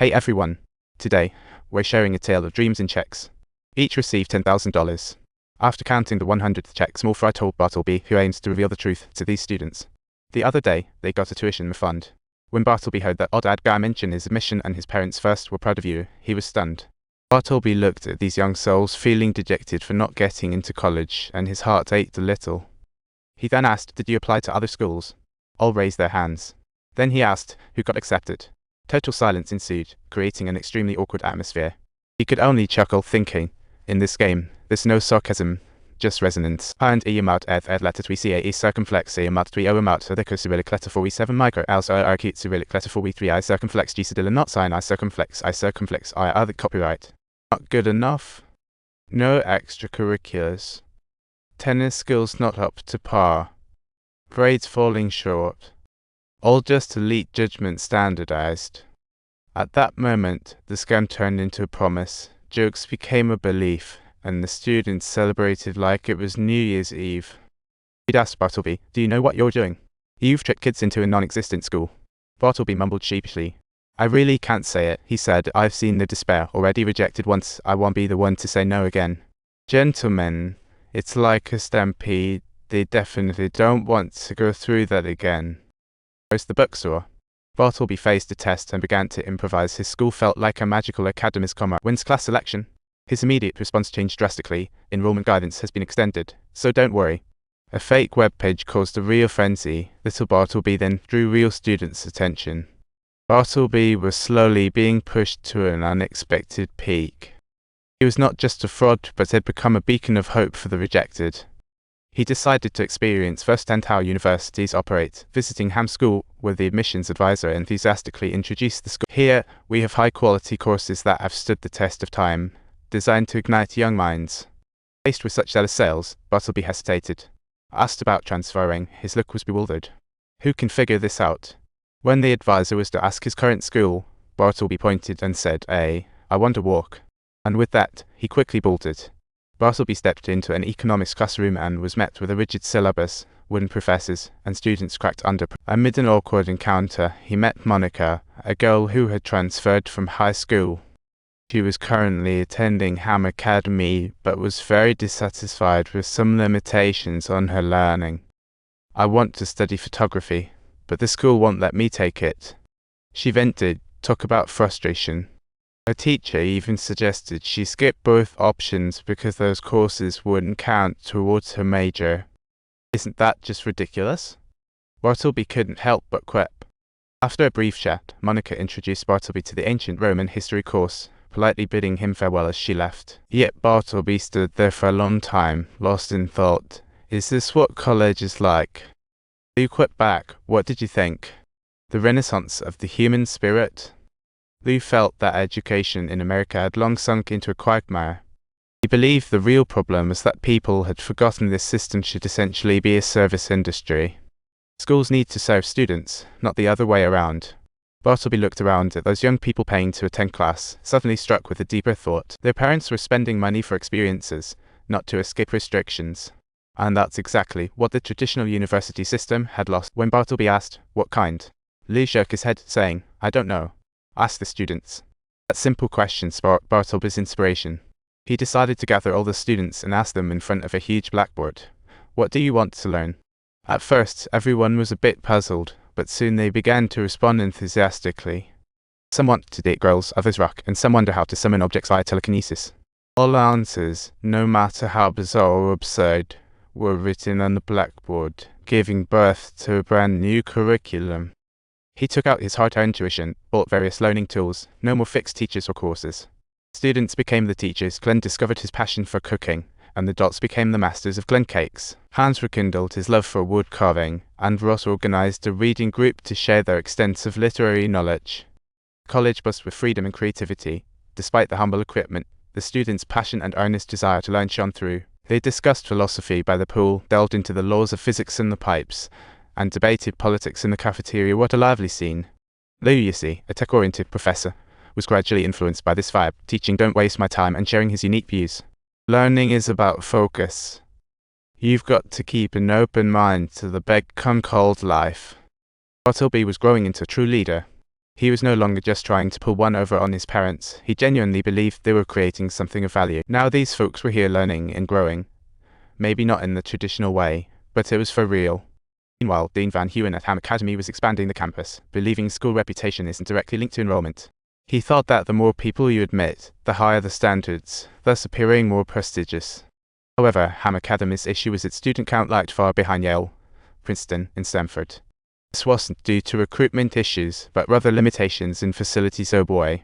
Hey everyone! Today, we're sharing a tale of dreams and checks. Each received $10,000. After counting the 100th check, small fry told Bartleby, who aims to reveal the truth to these students. The other day, they got a tuition refund. When Bartleby heard that odd ad guy mention his admission and his parents first were proud of you, he was stunned. Bartleby looked at these young souls feeling dejected for not getting into college, and his heart ached a little. He then asked, "Did you apply to other schools?" All raised their hands. Then he asked, "Who got accepted?" Total silence ensued, creating an extremely awkward atmosphere. He could only chuckle, thinking, in this game, there's no sarcasm, just resonance. And eamout letter 3 ca circumflex eamout 3 oamout adeko cyrillic letter 4 7 micro also arcute cyrillic letter 4 3 I circumflex g cedilla not sign I circumflex I other copyright. Not good enough? No extracurriculars. Tennis skills not up to par. Grades falling short. All just elite judgment standardized. At that moment, the scam turned into a promise, jokes became a belief, and the students celebrated like it was New Year's Eve. He'd asked Bartleby, "Do you know what you're doing? You've tricked kids into a non-existent school." Bartleby mumbled sheepishly. "I really can't say it," he said. "I've seen the despair, already rejected once, I won't be the one to say no again." Gentlemen, it's like a stampede, they definitely don't want to go through that again. Where's the bookstore? Bartleby faced a test and began to improvise. His school felt like a magical academy's comma wins class selection. His immediate response changed drastically. Enrollment guidance has been extended, so don't worry. A fake web page caused a real frenzy. Little Bartleby then drew real students' attention. Bartleby was slowly being pushed to an unexpected peak. He was not just a fraud, but had become a beacon of hope for the rejected. He decided to experience firsthand how universities operate. Visiting Ham School, where the admissions advisor enthusiastically introduced the school. "Here, we have high-quality courses that have stood the test of time, designed to ignite young minds." Faced with such zealous sales, Bartleby hesitated. Asked about transferring, his look was bewildered. Who can figure this out? When the advisor was to ask his current school, Bartleby pointed and said, I want to walk." And with that, he quickly bolted. Bartleby stepped into an economics classroom and was met with a rigid syllabus, wooden professors, and students cracked under. Amid an awkward encounter, he met Monica, a girl who had transferred from high school. She was currently attending Ham Academy, but was very dissatisfied with some limitations on her learning. "I want to study photography, but the school won't let me take it." She vented, talk about frustration. Her teacher even suggested she skip both options because those courses wouldn't count towards her major. Isn't that just ridiculous? Bartleby couldn't help but quip. After a brief chat, Monica introduced Bartleby to the ancient Roman history course, politely bidding him farewell as she left. Yet Bartleby stood there for a long time, lost in thought. Is this what college is like? You quip back, what did you think? The renaissance of the human spirit? Lou felt that education in America had long sunk into a quagmire. He believed the real problem was that people had forgotten this system should essentially be a service industry. Schools need to serve students, not the other way around. Bartleby looked around at those young people paying to attend class, suddenly struck with a deeper thought. Their parents were spending money for experiences, not to escape restrictions. And that's exactly what the traditional university system had lost. When Bartleby asked, "What kind?" Lou shook his head, saying, "I don't know. Ask the students." That simple question sparked Bartleby's inspiration. He decided to gather all the students and ask them in front of a huge blackboard, "What do you want to learn?" At first, everyone was a bit puzzled, but soon they began to respond enthusiastically. Some want to date girls, others rock, and some wonder how to summon objects via telekinesis. All answers, no matter how bizarre or absurd, were written on the blackboard, giving birth to a brand new curriculum. He took out his hard-earned tuition, bought various learning tools, no more fixed teachers or courses. Students became the teachers, Glenn discovered his passion for cooking, and the dots became the masters of Glenn cakes. Hans rekindled his love for wood carving, and Ross organized a reading group to share their extensive literary knowledge. College buzzed with freedom and creativity. Despite the humble equipment, the students' passion and earnest desire to learn shone through. They discussed philosophy by the pool, delved into the laws of physics in the pipes, and debated politics in the cafeteria. What a lively scene. Lou, you see, a tech-oriented professor, was gradually influenced by this vibe, teaching "Don't waste my time" and sharing his unique views. Learning is about focus. You've got to keep an open mind to the big come cold life. Bartleby was growing into a true leader. He was no longer just trying to pull one over on his parents, he genuinely believed they were creating something of value. Now these folks were here learning and growing. Maybe not in the traditional way, but it was for real. Meanwhile, Dean Van Hewen at Ham Academy was expanding the campus, believing school reputation isn't directly linked to enrollment. He thought that the more people you admit, the higher the standards, thus appearing more prestigious. However, Ham Academy's issue was its student count lagged far behind Yale, Princeton, and Stanford. This wasn't due to recruitment issues, but rather limitations in facilities. Oh boy.